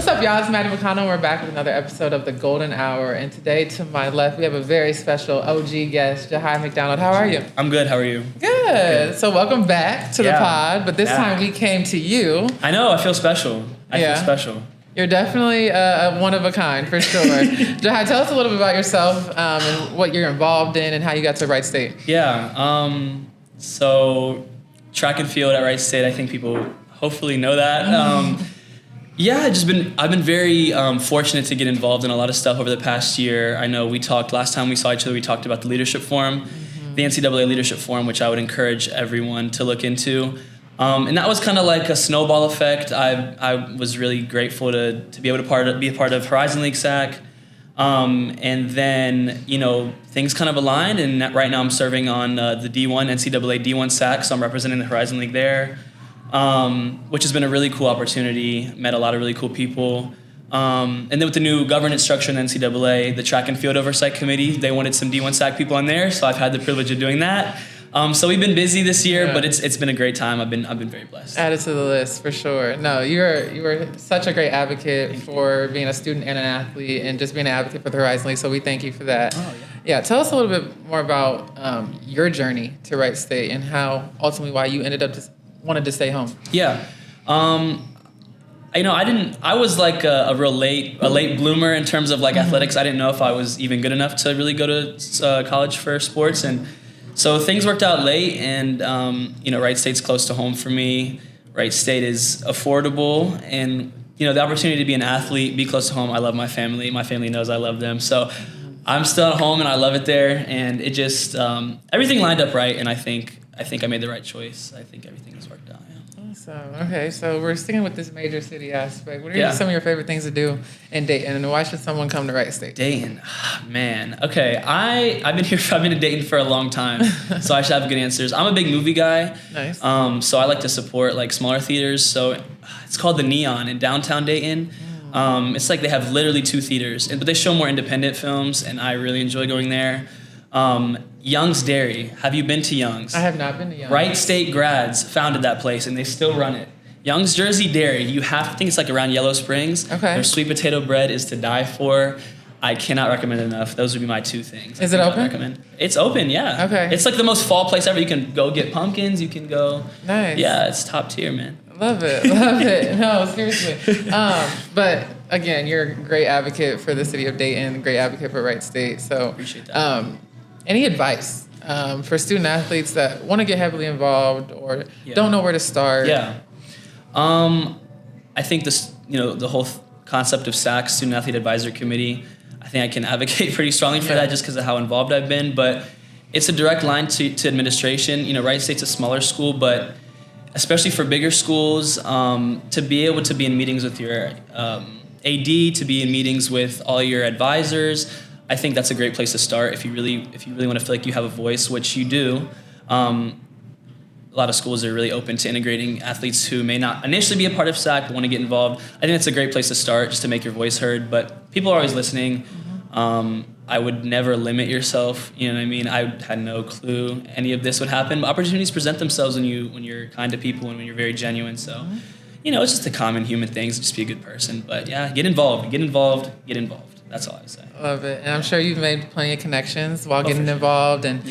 What's up, y'all? It's Jahi McDonald. We're back with another episode of The Golden Hour. And today, to my left, we have a very special OG guest, Jahi McDonald. How are you? I'm good. How are you? Good. So welcome back to the pod. But this time we came to you. I know. I feel special. I feel special. You're definitely a one of a kind, for sure. Jahi, tell us a little bit about yourself and what you're involved in and how you got to Wright State. Yeah. So track and field at Wright State, I think people hopefully know that. I've been very fortunate to get involved in a lot of stuff over the past year. I know last time we saw each other, we talked about the Leadership Forum, the NCAA Leadership Forum, which I would encourage everyone to look into. And that was kind of like a snowball effect. I was really grateful to be able to be a part of Horizon League SAC. And then, things kind of aligned, and right now I'm serving on the D1, NCAA D1 SAC, so I'm representing the Horizon League there. Which has been a really cool opportunity. Met a lot of really cool people. And then with the new governance structure in the NCAA, the Track and Field Oversight Committee, they wanted some D1 SAC people on there, so I've had the privilege of doing that. So we've been busy this year, but it's been a great time. I've been very blessed. Added to the list for sure. No, you were such a great advocate for being a student and an athlete, and just being an advocate for the Horizon League. So we thank you for that. Oh, yeah. Tell us a little bit more about your journey to Wright State and how ultimately why you ended up wanted to stay home. Yeah. I was like a late bloomer in terms of like athletics. I didn't know if I was even good enough to really go to college for sports. And so things worked out late, and, Wright State's close to home for me. Wright State is affordable, and, the opportunity to be an athlete, be close to home. I love my family. My family knows I love them. So I'm still at home and I love it there. And it just, everything lined up right. And I think I made the right choice. I think everything has worked out. Yeah. Awesome. Okay, so we're sticking with this major city aspect. What are some of your favorite things to do in Dayton, and why should someone come to Wright State? Dayton, man. Okay, I've been in Dayton for a long time, so I should have good answers. I'm a big movie guy. Nice. So I like to support like smaller theaters. So it's called the Neon in downtown Dayton. It's like they have literally 2 theaters, but they show more independent films, and I really enjoy going there. Young's Dairy. Have you been to Young's? I have not been to Young's. Wright State grads founded that place, and they still run it. Young's Jersey Dairy. I think it's like around Yellow Springs. Okay. Their sweet potato bread is to die for. I cannot recommend it enough. Those would be my 2 things. Is it open? It's open, yeah. Okay. It's like the most fall place ever. You can go get pumpkins. You can go. Nice. Yeah, it's top tier, man. Love it. No, seriously. But again, you're a great advocate for the city of Dayton, great advocate for Wright State. So appreciate that. Any advice for student athletes that want to get heavily involved or don't know where to start? Yeah. I think the whole concept of SAC, Student Athlete Advisory Committee, I think I can advocate pretty strongly for that just because of how involved I've been. But it's a direct line to administration. Wright State's a smaller school, but especially for bigger schools, to be able to be in meetings with your AD, to be in meetings with all your advisors, I think that's a great place to start if you really want to feel like you have a voice, which you do. A lot of schools are really open to integrating athletes who may not initially be a part of SAC but want to get involved. I think it's a great place to start just to make your voice heard. But people are always listening. I would never limit yourself. You know what I mean? I had no clue any of this would happen. But opportunities present themselves when you're kind to people and when you're very genuine. So, it's just the common human things. Just be a good person. But yeah, get involved. That's all I would say. Love it. And I'm sure you've made plenty of connections while getting involved and,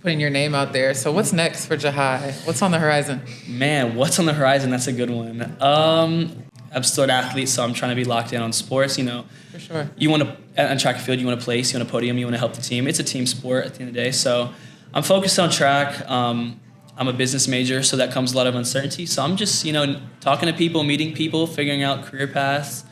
putting your name out there. So what's next for Jahi? What's on the horizon? Man, what's on the horizon? That's a good one. I'm still an athlete, so I'm trying to be locked in on sports, For sure. You want to, on track and field, you want to place, you want a podium, you want to help the team. It's a team sport at the end of the day. So I'm focused on track. I'm a business major, so that comes a lot of uncertainty. So I'm just, talking to people, meeting people, figuring out career paths.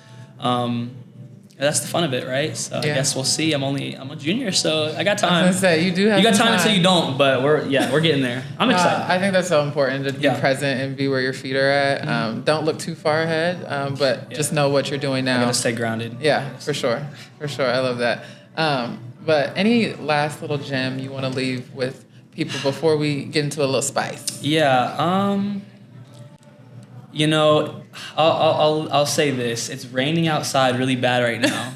That's the fun of it, right? So I guess we'll see. I'm a junior, so I got time. I was gonna say, you got time until you don't, but we're getting there. I'm excited. I think that's so important to be present and be where your feet are at. Don't look too far ahead, but just know what you're doing now. I gotta stay grounded. Yeah, for sure. I love that. But any last little gem you want to leave with people before we get into a little spice? Yeah. I'll say this. It's raining outside really bad right now.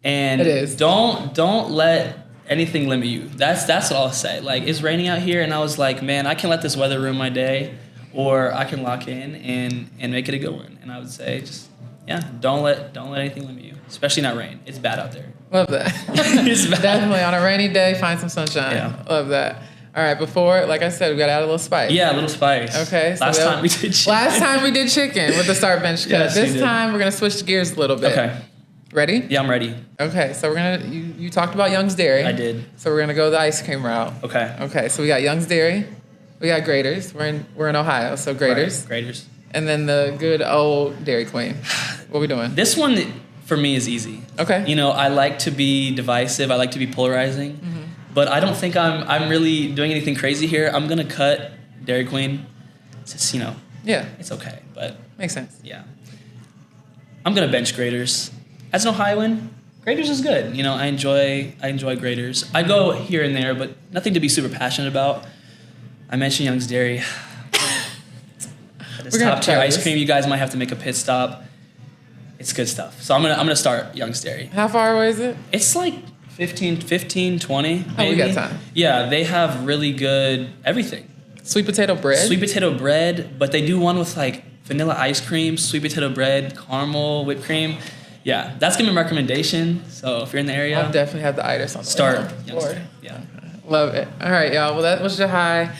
And it is. Don't let anything limit you. That's what I'll say. Like, it's raining out here, and I was like, man, I can let this weather ruin my day, or I can lock in and make it a good one. And I would say just yeah, don't let anything limit you, especially not rain. It's bad out there. Love that. It's bad. Definitely on a rainy day, find some sunshine. Yeah. Love that. All right, before, like I said, we got to add a little spice. Yeah, a little spice. Okay. So Last time we did chicken. Last time we did chicken with the start bench cut. Yes, we This did. time we're gonna switch gears a little bit. Okay. Ready? Yeah, I'm ready. Okay. So we're gonna. You talked about Young's Dairy. I did. So we're gonna go the ice cream route. Okay. Okay. So we got Young's Dairy. We got Graders. We're in Ohio, so Graders. Right. Graders. And then the good old Dairy Queen. What we doing? This one for me is easy. Okay. You know, I like to be divisive. I like to be polarizing. Mm-hmm. But I don't think I'm really doing anything crazy here. I'm gonna cut Dairy Queen. It's just, you know, Yeah. it's okay. But Makes sense. yeah. I'm gonna bench Graders. As an Ohioan, Graders is good. You know, I enjoy Graders. I go here and there, but nothing to be super passionate about. I mentioned Young's Dairy. This We're gonna top tier try ice this. cream, you guys might have to make a pit stop. It's good stuff. So I'm gonna start Young's Dairy. How far away is it? It's like 15, 20, maybe. Oh, we got time. Yeah, they have really good everything. Sweet potato bread. Sweet potato bread, but they do one with like vanilla ice cream, sweet potato bread, caramel, whipped cream. Yeah, that's gonna be my recommendation. So if you're in the area, I'll definitely have the itis on the start way. Young's Lord. Dairy. Yeah. Love it. All right, y'all. Well, that was Jahi.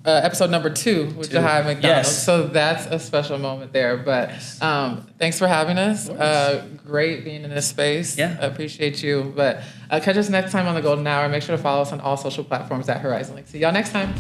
Episode number 2 with 2. Jahi McDonald. Yes. So that's a special moment there. But thanks for having us. Great being in this space. Yeah. I appreciate you. But catch us next time on the Golden Hour. Make sure to follow us on all social platforms at Horizon Link. See y'all next time.